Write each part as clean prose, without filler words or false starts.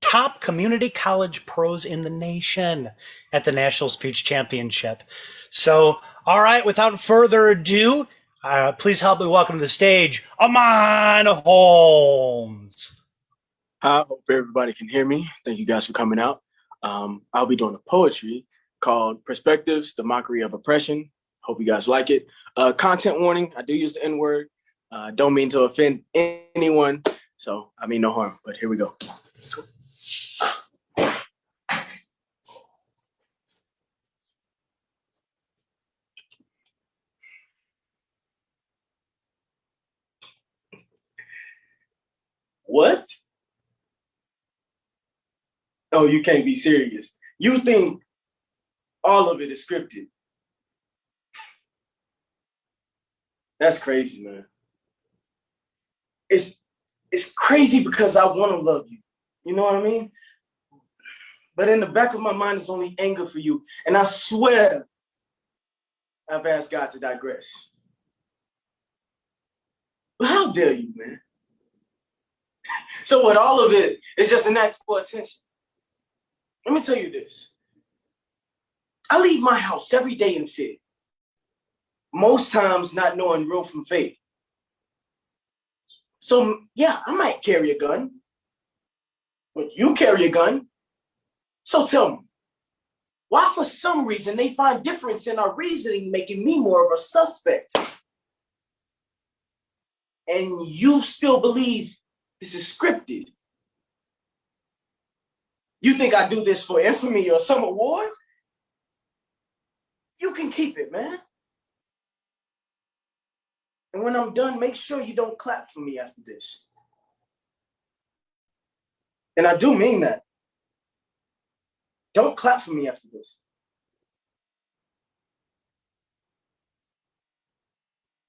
top community college pros in the nation at the National Speech Championship. So, all right, without further ado, please help me welcome to the stage Amon Holmes. I hope everybody can hear me. Thank you guys for coming out. I'll be doing a poetry called Perspectives, the Mockery of Oppression. Hope you guys like it. Content warning, I do use the N-word. Don't mean to offend anyone, so I mean no harm, but here we go. What? Oh, you can't be serious. You think all of it is scripted? That's crazy, man. It's crazy because I want to love you. You know what I mean? But in the back of my mind is only anger for you. And I swear I've asked God to digress. But how dare you, man? So what, all of it is just an act for attention? Let me tell you this. I leave my house every day in fear. Most times not knowing real from fake. So yeah, I might carry a gun, but you carry a gun. So tell me, why for some reason they find difference in our reasoning making me more of a suspect? And you still believe this is scripted? You think I do this for infamy or some award? You can keep it, man. And when I'm done, make sure you don't clap for me after this. And I do mean that. Don't clap for me after this.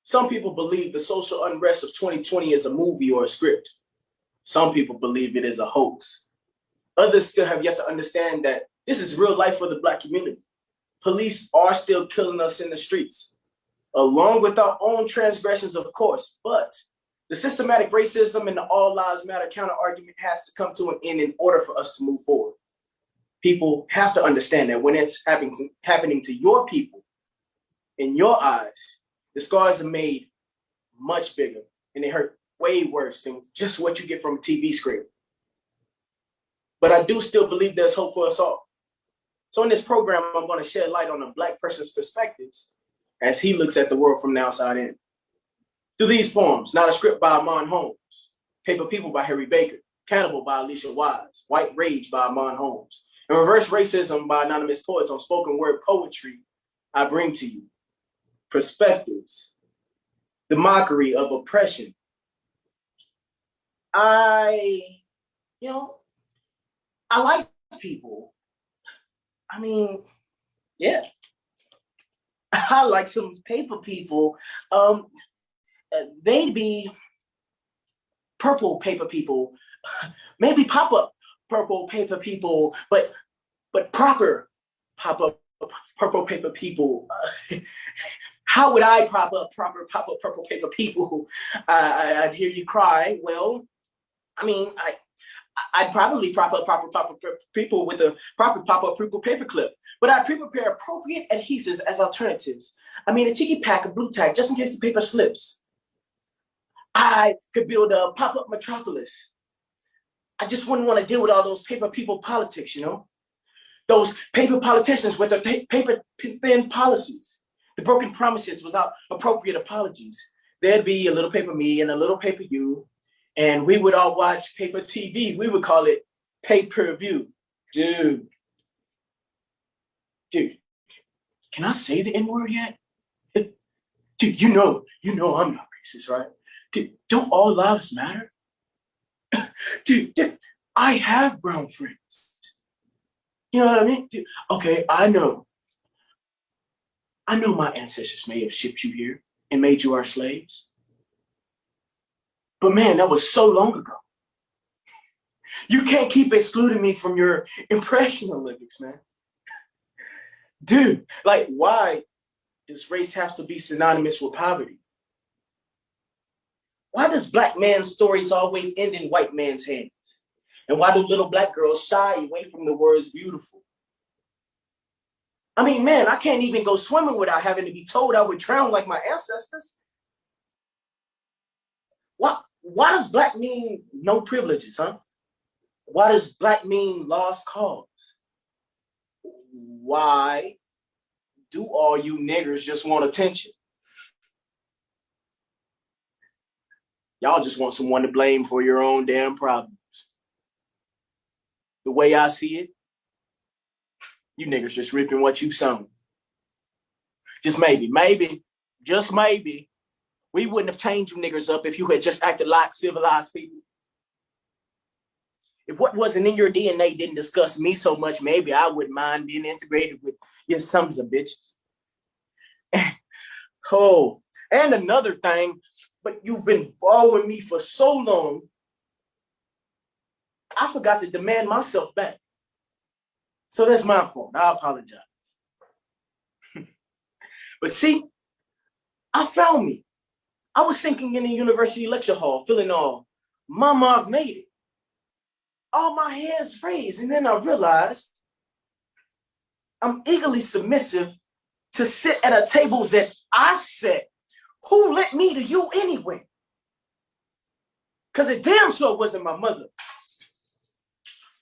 Some people believe the social unrest of 2020 is a movie or a script. Some people believe it is a hoax. Others still have yet to understand that this is real life for the Black community. Police are still killing us in the streets, along with our own transgressions, of course, but the systematic racism and the all lives matter counter argument has to come to an end in order for us to move forward. People have to understand that when it's happening to your people, in your eyes, the scars are made much bigger and they hurt way worse than just what you get from a TV screen. But I do still believe there's hope for us all. So in this program, I'm going to shed light on a Black person's perspectives as he looks at the world from the outside in. Through these poems, Not a Script by Amon Holmes, Paper People by Harry Baker, Cannibal by Alicia Wize, White Rage by Amon Holmes, and Reverse Racism by anonymous poets on spoken word poetry, I bring to you Perspectives, the Mockery of Oppression. I like people. I mean, yeah. I like some paper people. They'd be purple paper people, maybe pop-up purple paper people, but proper pop-up purple paper people. How would I prop up proper pop-up purple paper people? I'd hear you cry. Well, I mean, I'd probably prop up proper people with a proper pop-up purple paper clip, but I'd prepare appropriate adhesives as alternatives. I mean, a tiki pack of blue tack just in case the paper slips. I could build a pop-up metropolis. I just wouldn't want to deal with all those paper people politics, you know? Those paper politicians with their paper thin policies, the broken promises without appropriate apologies. There'd be a little paper me and a little paper you, and we would all watch paper TV. We would call it pay-per-view. Dude, can I say the N-word yet? Dude, you know I'm not racist, right? Dude, don't all lives matter? Dude, I have brown friends. You know what I mean? Dude, okay, I know my ancestors may have shipped you here and made you our slaves. But man, that was so long ago. You can't keep excluding me from your Impression Olympics, man. Dude, like, why does race have to be synonymous with poverty? Why does Black man's stories always end in white man's hands? And why do little black girls shy away from the words beautiful? I mean, man, I can't even go swimming without having to be told I would drown like my ancestors. Why does black mean no privileges, huh? Why does black mean lost cause? Why do all you niggers just want attention? Y'all just want someone to blame for your own damn problems. The way I see it, you niggers just reaping what you sown. Just maybe, just maybe, we wouldn't have chained you niggers up if you had just acted like civilized people. If what wasn't in your DNA didn't disgust me so much, maybe I wouldn't mind being integrated with your sons of bitches. Oh, and another thing, but you've been following me for so long, I forgot to demand myself back. So that's my fault. I apologize. But see, I found me. I was thinking in the university lecture hall, feeling all, Mama, I've made it. All my hands raised, and then I realized I'm eagerly submissive to sit at a table that I set. Who let me to you anyway? Because it damn sure wasn't my mother.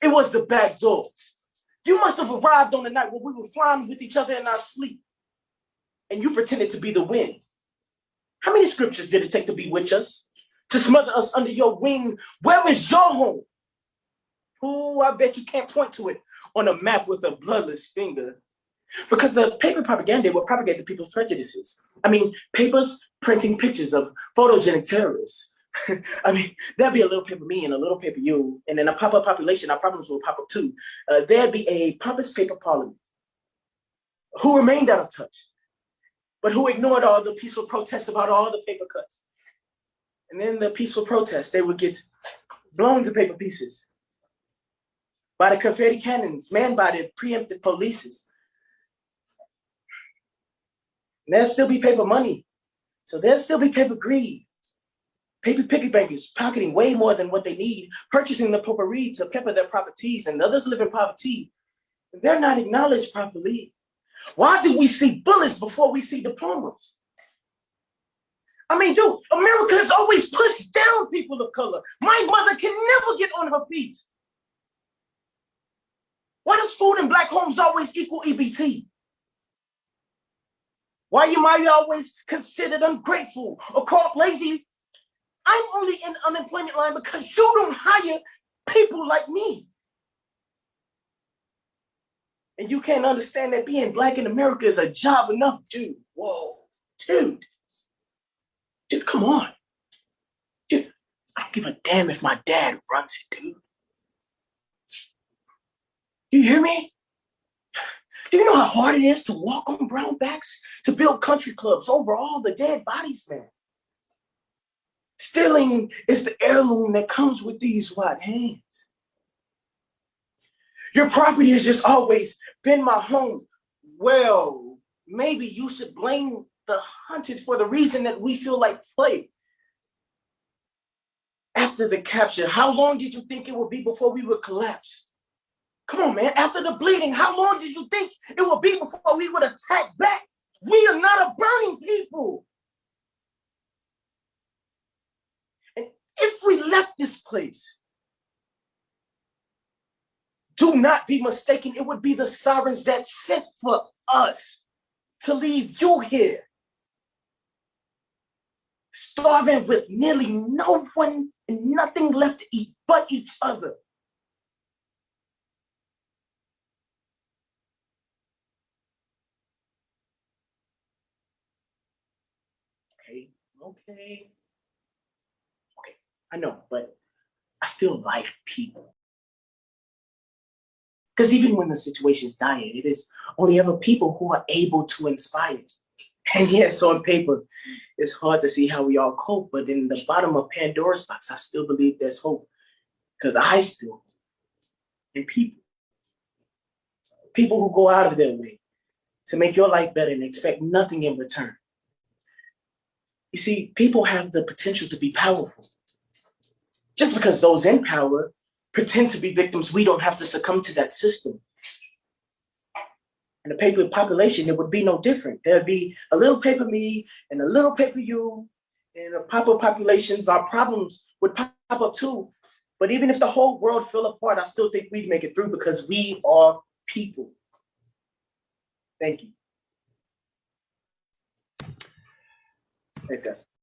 It was the back door. You must have arrived on the night when we were flying with each other in our sleep, and you pretended to be the wind. How many scriptures did it take to bewitch us? To smother us under your wing? Where is your home? Oh, I bet you can't point to it on a map with a bloodless finger. Because the paper propaganda will propagate the people's prejudices. I mean, papers printing pictures of photogenic terrorists. I mean, there'd be a little paper me and a little paper you, and in a pop-up population, our problems will pop up too. There'd be a pompous paper parliament who remained out of touch, but who ignored all the peaceful protests about all the paper cuts. And then the peaceful protests, they would get blown to paper pieces by the confetti cannons, manned by the preemptive polices. And there'll still be paper money. So there'll still be paper greed. Paper piggy bankers pocketing way more than what they need, purchasing the potpourri to pepper their properties, and others live in poverty. They're not acknowledged properly. Why do we see bullets before we see diplomas? I mean, dude, America has always pushed down people of color. My mother can never get on her feet. Why does food in black homes always equal EBT? Why am I always considered ungrateful or called lazy? I'm only in the unemployment line because you don't hire people like me. And you can't understand that being black in America is a job enough, dude. Whoa, dude. Dude, come on. Dude, I don't give a damn if my dad runs it, dude. Do you hear me? Do you know how hard it is to walk on brown backs, to build country clubs over all the dead bodies, man? Stealing is the heirloom that comes with these white hands. Your property has just always been my home. Well, maybe you should blame the hunted for the reason that we feel like play. After the capture, how long did you think it would be before we would collapse? Come on, man. After the bleeding, how long did you think it would be before we would attack back? We are not a burning people. And if we left this place, do not be mistaken, it would be the sirens that sent for us to leave you here, starving with nearly no one and nothing left to eat but each other. Okay. I know, but I still like people. Because even when the situation is dire, it is only ever people who are able to inspire. And yes, on paper, it's hard to see how we all cope, but in the bottom of Pandora's box, I still believe there's hope. Because I still, in people who go out of their way to make your life better and expect nothing in return. You see, people have the potential to be powerful. Just because those in power pretend to be victims, we don't have to succumb to that system. And the paper population, it would be no different. There'd be a little paper me and a little paper you, and the paper populations, our problems would pop up too. But even if the whole world fell apart, I still think we'd make it through because we are people. Thank you. Thanks, guys.